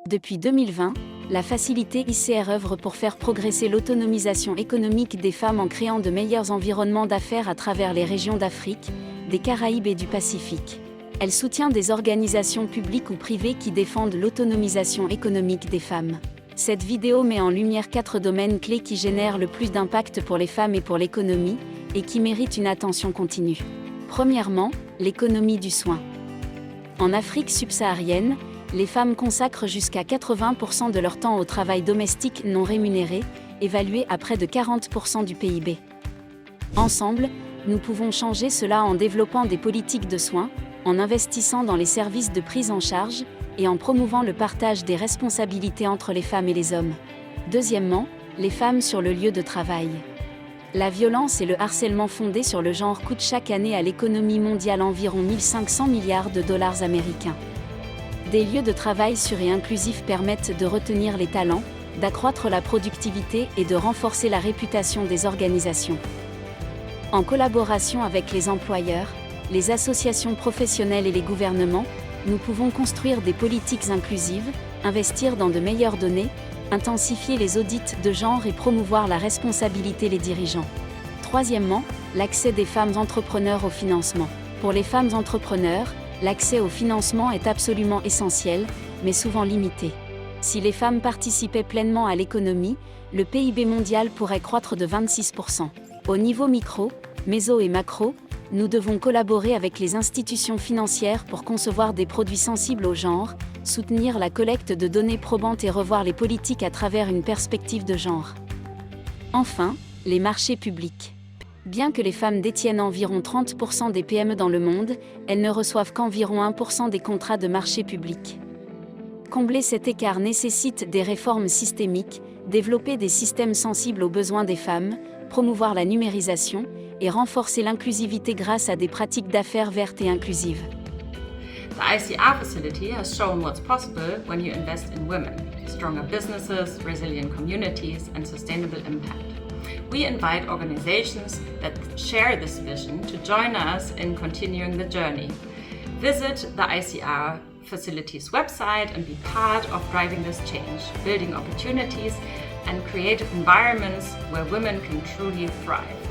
Depuis 2020, la facilité ICR œuvre pour faire progresser l'autonomisation économique des femmes en créant de meilleurs environnements d'affaires à travers les régions d'Afrique, des Caraïbes et du Pacifique. Elle soutient des organisations publiques ou privées qui défendent l'autonomisation économique des femmes. Cette vidéo met en lumière 4 domaines clés qui génèrent le plus d'impact pour les femmes et pour l'économie, et qui méritent une attention continue. Premièrement, l'économie du soin. En Afrique subsaharienne, les femmes consacrent jusqu'à 80% de leur temps au travail domestique non rémunéré, évalué à près de 40% du PIB. Ensemble, nous pouvons changer cela en développant des politiques de soins, en investissant dans les services de prise en charge, et en promouvant le partage des responsabilités entre les femmes et les hommes. Deuxièmement, les femmes sur le lieu de travail. La violence et le harcèlement fondés sur le genre coûtent chaque année à l'économie mondiale environ 1500 milliards de dollars américains. Des lieux de travail sûrs et inclusifs permettent de retenir les talents, d'accroître la productivité et de renforcer la réputation des organisations. En collaboration avec les employeurs, les associations professionnelles et les gouvernements, nous pouvons construire des politiques inclusives, investir dans de meilleures données, intensifier les audits de genre et promouvoir la responsabilité des dirigeants. Troisièmement, l'accès des femmes entrepreneurs au financement. Pour les femmes entrepreneurs, l'accès au financement est absolument essentiel, mais souvent limité. Si les femmes participaient pleinement à l'économie, le PIB mondial pourrait croître de 26%. Au niveau micro, méso et macro, nous devons collaborer avec les institutions financières pour concevoir des produits sensibles au genre, soutenir la collecte de données probantes et revoir les politiques à travers une perspective de genre. Enfin, les marchés publics. Bien que les femmes détiennent environ 30% des PME dans le monde, elles ne reçoivent qu'environ 1% des contrats de marché public. Combler cet écart nécessite des réformes systémiques, développer des systèmes sensibles aux besoins des femmes, promouvoir la numérisation et renforcer l'inclusivité grâce à des pratiques d'affaires vertes et inclusives. The ICR facility has shown what's possible when you invest in women, stronger businesses, resilient communities, and sustainable impact. We invite organizations that share this vision to join us in continuing the journey. Visit the ICR facility's website and be part of driving this change, building opportunities, and creative environments where women can truly thrive.